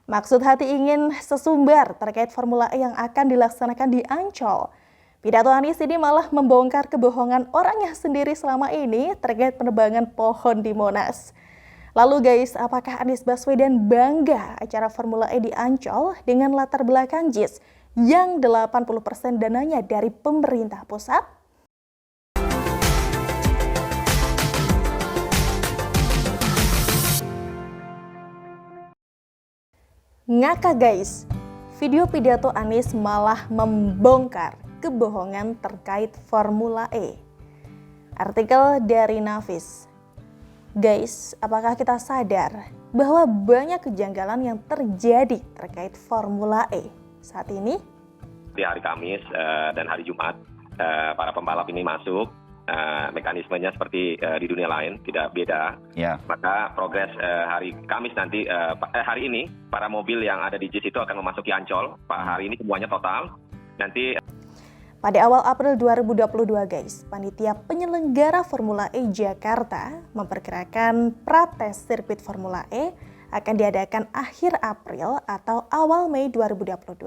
Maksud hati ingin sesumbar terkait Formula E yang akan dilaksanakan di Ancol. Pidato Anies ini malah membongkar kebohongan orangnya sendiri selama ini terkait penebangan pohon di Monas. Lalu guys, apakah Anies Baswedan bangga acara Formula E di Ancol dengan latar belakang JIS yang 80% dananya dari pemerintah pusat? Ngakak guys, video pidato Anies malah membongkar kebohongan terkait Formula E. Artikel dari Nafis. Guys, apakah kita sadar bahwa banyak kejanggalan yang terjadi terkait Formula E saat ini? Di hari Kamis dan hari Jumat, para pembalap ini masuk. Mekanismenya seperti di dunia lain, tidak beda. Yeah. Maka progres hari Kamis nanti, hari ini, para mobil yang ada di JIS itu akan memasuki Ancol. Hari ini semuanya total. Nanti pada awal April 2022 guys, panitia penyelenggara Formula E Jakarta memperkirakan prates sirkuit Formula E akan diadakan akhir April atau awal Mei 2022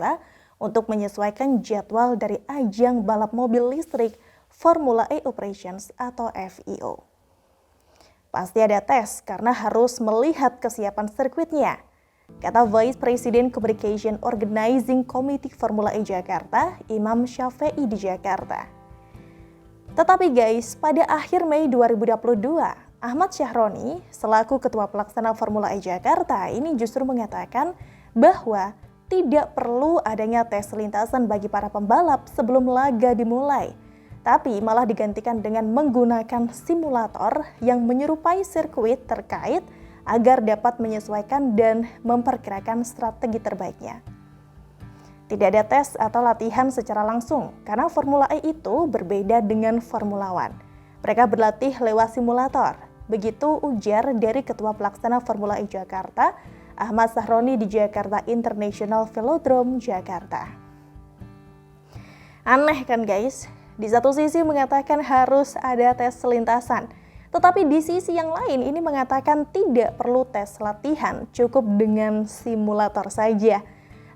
untuk menyesuaikan jadwal dari ajang balap mobil listrik Formula E Operations atau FIO. Pasti ada tes karena harus melihat kesiapan sirkuitnya, kata Vice President Communication Organizing Committee Formula E Jakarta, Imam Syafei di Jakarta. Tetapi guys, pada akhir Mei 2022, Ahmad Syahroni selaku Ketua Pelaksana Formula E Jakarta ini justru mengatakan bahwa tidak perlu adanya tes lintasan bagi para pembalap sebelum laga dimulai, tapi malah digantikan dengan menggunakan simulator yang menyerupai sirkuit terkait agar dapat menyesuaikan dan memperkirakan strategi terbaiknya. Tidak ada tes atau latihan secara langsung karena Formula E itu berbeda dengan Formula One. Mereka berlatih lewat simulator. Begitu ujar dari Ketua Pelaksana Formula E Jakarta, Ahmad Syahroni di Jakarta International Velodrome, Jakarta. Aneh kan guys? Di satu sisi mengatakan harus ada tes lintasan, tetapi di sisi yang lain ini mengatakan tidak perlu tes latihan, cukup dengan simulator saja.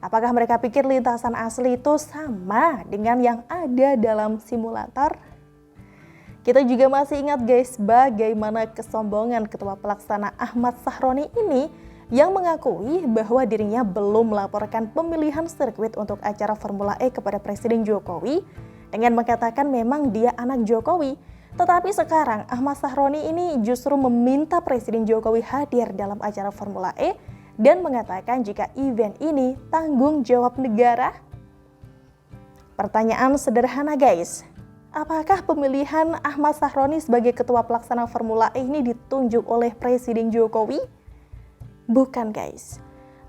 Apakah mereka pikir lintasan asli itu sama dengan yang ada dalam simulator? Kita juga masih ingat guys bagaimana kesombongan Ketua Pelaksana Ahmad Syahroni ini yang mengakui bahwa dirinya belum melaporkan pemilihan sirkuit untuk acara Formula E kepada Presiden Jokowi dengan mengatakan memang dia anak Jokowi. Tetapi sekarang Ahmad Syahroni ini justru meminta Presiden Jokowi hadir dalam acara Formula E dan mengatakan jika event ini tanggung jawab negara. Pertanyaan sederhana guys, apakah pemilihan Ahmad Syahroni sebagai Ketua Pelaksana Formula E ini ditunjuk oleh Presiden Jokowi? Bukan guys.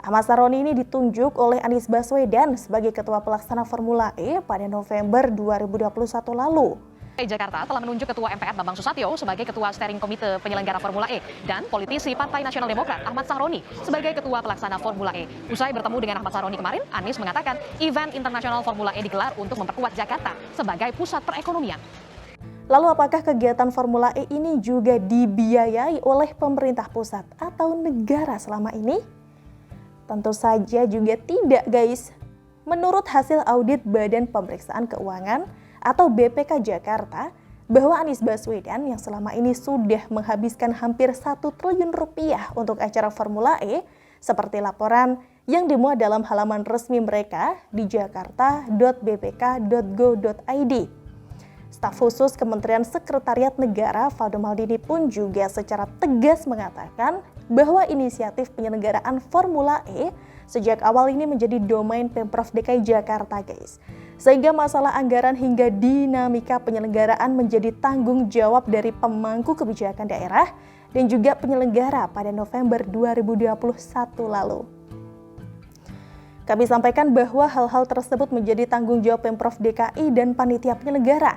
Ahmad Syahroni ini ditunjuk oleh Anies Baswedan sebagai Ketua Pelaksana Formula E pada November 2021 lalu. Jakarta telah menunjuk Ketua MPR Bambang Susatyo sebagai Ketua Steering Komite Penyelenggara Formula E dan politisi Partai Nasional Demokrat Ahmad Syahroni sebagai Ketua Pelaksana Formula E. Usai bertemu dengan Ahmad Syahroni kemarin, Anies mengatakan event internasional Formula E digelar untuk memperkuat Jakarta sebagai pusat perekonomian. Lalu apakah kegiatan Formula E ini juga dibiayai oleh pemerintah pusat atau negara selama ini? Tentu saja juga tidak guys. Menurut hasil audit Badan Pemeriksaan Keuangan atau BPK Jakarta, bahwa Anies Baswedan yang selama ini sudah menghabiskan hampir 1 triliun rupiah untuk acara Formula E, seperti laporan yang dimuat dalam halaman resmi mereka di jakarta.bpk.go.id. Staf khusus Kementerian Sekretariat Negara Faldo Maldini pun juga secara tegas mengatakan bahwa inisiatif penyelenggaraan Formula E sejak awal ini menjadi domain Pemprov DKI Jakarta guys. Sehingga masalah anggaran hingga dinamika penyelenggaraan menjadi tanggung jawab dari pemangku kebijakan daerah dan juga penyelenggara pada November 2021 lalu. Kami sampaikan bahwa hal-hal tersebut menjadi tanggung jawab Pemprov DKI dan panitia penyelenggara.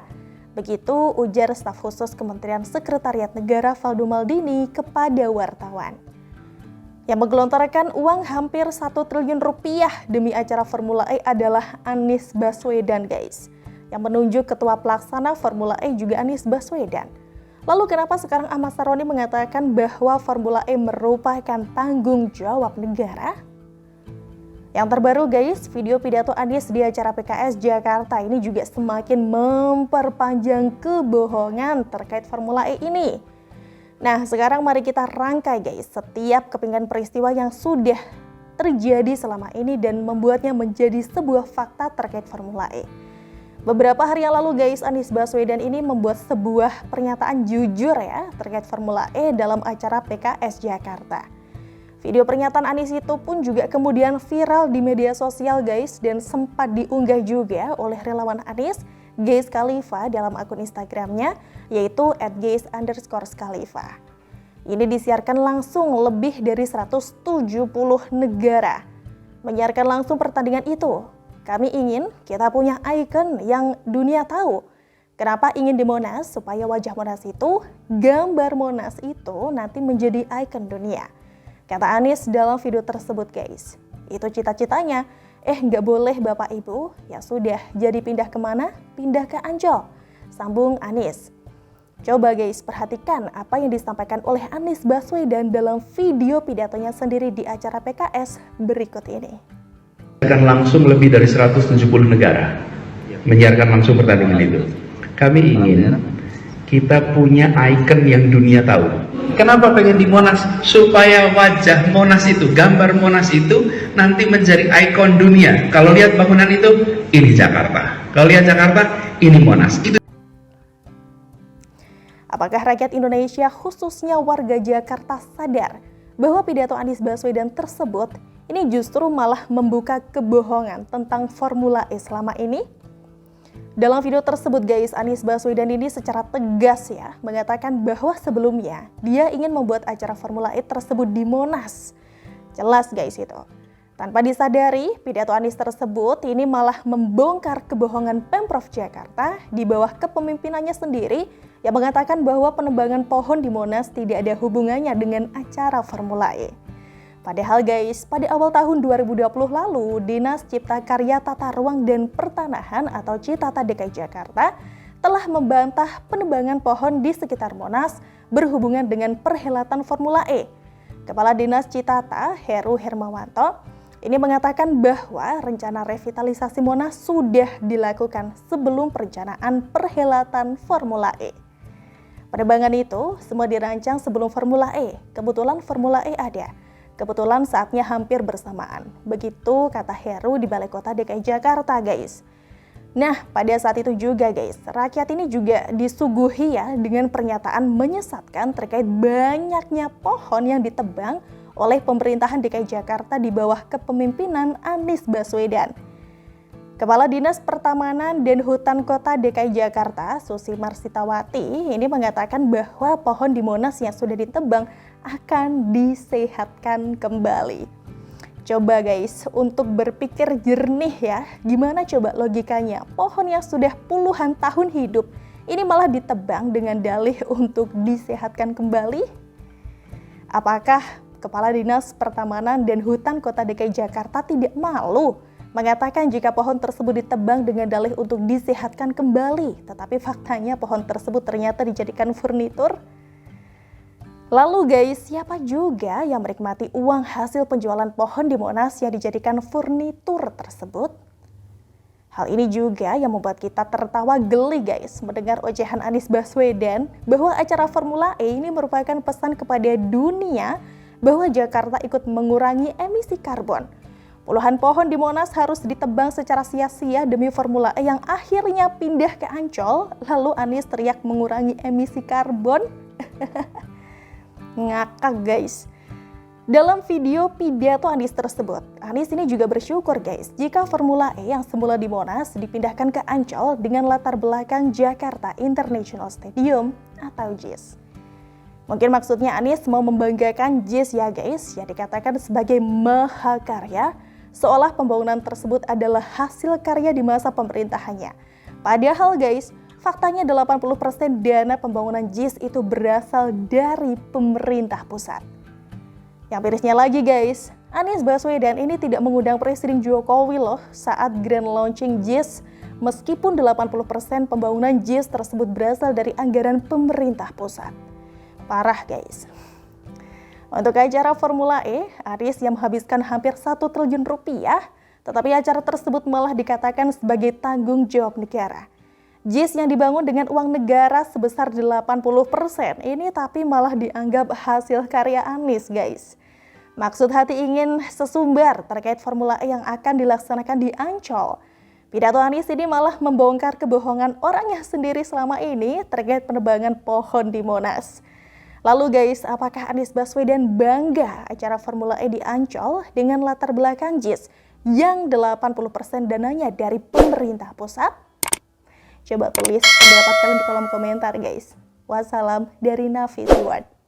Begitu ujar staf khusus Kementerian Sekretariat Negara Faldo Maldini kepada wartawan. Yang menggelontorkan uang hampir 1 triliun rupiah demi acara Formula E adalah Anies Baswedan guys. Yang menunjuk Ketua Pelaksana Formula E juga Anies Baswedan. Lalu kenapa sekarang Ahmad Syahroni mengatakan bahwa Formula E merupakan tanggung jawab negara? Yang terbaru guys, video pidato Anies di acara PKS Jakarta ini juga semakin memperpanjang kebohongan terkait Formula E ini. Nah, sekarang mari kita rangkai guys setiap kepingan peristiwa yang sudah terjadi selama ini dan membuatnya menjadi sebuah fakta terkait Formula E. Beberapa hari yang lalu guys, Anies Baswedan ini membuat sebuah pernyataan jujur ya terkait Formula E dalam acara PKS Jakarta. Video pernyataan Anies itu pun juga kemudian viral di media sosial guys dan sempat diunggah juga oleh relawan Anies, Gays Khalifa dalam akun Instagramnya yaitu @gays_khalifa. Ini disiarkan langsung lebih dari 170 negara. Menyiarkan langsung pertandingan itu. Kami ingin kita punya ikon yang dunia tahu. Kenapa ingin di Monas? Supaya wajah Monas itu, gambar Monas itu nanti menjadi ikon dunia. Kata Anies dalam video tersebut guys. Itu cita-citanya. Nggak boleh Bapak Ibu, ya sudah, jadi pindah kemana? Pindah ke Ancol. Sambung Anies. Coba guys, perhatikan apa yang disampaikan oleh Anies Baswedan dalam video pidatonya sendiri di acara PKS berikut ini. Akan langsung lebih dari 170 negara menyiarkan langsung pertandingan itu. Kami ingin kita punya ikon yang dunia tahu. Kenapa pengen di Monas? Supaya wajah Monas itu, gambar Monas itu nanti menjadi ikon dunia. Kalau lihat bangunan itu, ini Jakarta. Kalau lihat Jakarta, ini Monas. Itu. Apakah rakyat Indonesia khususnya warga Jakarta sadar bahwa pidato Anies Baswedan tersebut ini justru malah membuka kebohongan tentang Formula E selama ini? Dalam video tersebut guys, Anies Baswedan ini secara tegas ya mengatakan bahwa sebelumnya dia ingin membuat acara Formula E tersebut di Monas. Jelas guys itu. Tanpa disadari, pidato Anies tersebut ini malah membongkar kebohongan Pemprov Jakarta di bawah kepemimpinannya sendiri yang mengatakan bahwa penebangan pohon di Monas tidak ada hubungannya dengan acara Formula E. Padahal guys, pada awal tahun 2020 lalu, Dinas Cipta Karya Tata Ruang dan Pertanahan atau Citata DKI Jakarta telah membantah penebangan pohon di sekitar Monas berhubungan dengan perhelatan Formula E. Kepala Dinas Citata, Heru Hermawanto, ini mengatakan bahwa rencana revitalisasi Monas sudah dilakukan sebelum perencanaan perhelatan Formula E. Penebangan itu semua dirancang sebelum Formula E. Kebetulan Formula E ada. Kebetulan saatnya hampir bersamaan. Begitu kata Heru di Balai Kota DKI Jakarta guys. Nah, pada saat itu juga guys, rakyat ini juga disuguhi ya dengan pernyataan menyesatkan terkait banyaknya pohon yang ditebang oleh pemerintahan DKI Jakarta di bawah kepemimpinan Anies Baswedan. Kepala Dinas Pertamanan dan Hutan Kota DKI Jakarta, Susi Marsitawati, ini mengatakan bahwa pohon di Monas yang sudah ditebang akan disehatkan kembali. Coba guys, untuk berpikir jernih ya, gimana coba logikanya? Pohon yang sudah puluhan tahun hidup, ini malah ditebang dengan dalih untuk disehatkan kembali? Apakah Kepala Dinas Pertamanan dan Hutan Kota DKI Jakarta tidak malu mengatakan jika pohon tersebut ditebang dengan dalih untuk disehatkan kembali, tetapi faktanya pohon tersebut ternyata dijadikan furnitur? Lalu guys, siapa juga yang menikmati uang hasil penjualan pohon di Monas yang dijadikan furnitur tersebut? Hal ini juga yang membuat kita tertawa geli guys mendengar ocehan Anies Baswedan bahwa acara Formula E ini merupakan pesan kepada dunia bahwa Jakarta ikut mengurangi emisi karbon. Puluhan pohon di Monas harus ditebang secara sia-sia demi Formula E yang akhirnya pindah ke Ancol, lalu Anies teriak mengurangi emisi karbon. Ngakak guys. Dalam video pidato Anies tersebut, Anies ini juga bersyukur guys jika Formula E yang semula di Monas dipindahkan ke Ancol dengan latar belakang Jakarta International Stadium atau JIS. Mungkin maksudnya Anies mau membanggakan JIS ya guys, yang dikatakan sebagai mahakarya, seolah pembangunan tersebut adalah hasil karya di masa pemerintahannya. Padahal guys, faktanya 80% dana pembangunan JIS itu berasal dari pemerintah pusat. Yang mirisnya lagi guys, Anies Baswedan ini tidak mengundang Presiden Jokowi loh saat grand launching JIS, meskipun 80% pembangunan JIS tersebut berasal dari anggaran pemerintah pusat. Parah guys. Untuk acara Formula E, Anies yang menghabiskan hampir 1 triliun rupiah, tetapi acara tersebut malah dikatakan sebagai tanggung jawab negara. JIS yang dibangun dengan uang negara sebesar 80% ini tapi malah dianggap hasil karya Anies, guys. Maksud hati ingin sesumbar terkait Formula E yang akan dilaksanakan di Ancol. Pidato Anies ini malah membongkar kebohongan orangnya sendiri selama ini terkait penebangan pohon di Monas. Lalu guys, apakah Anies Baswedan bangga acara Formula E di Ancol dengan latar belakang JIS yang 80% dananya dari pemerintah pusat? Coba tulis pendapat kalian di kolom komentar guys. Wassalam dari Nafis World.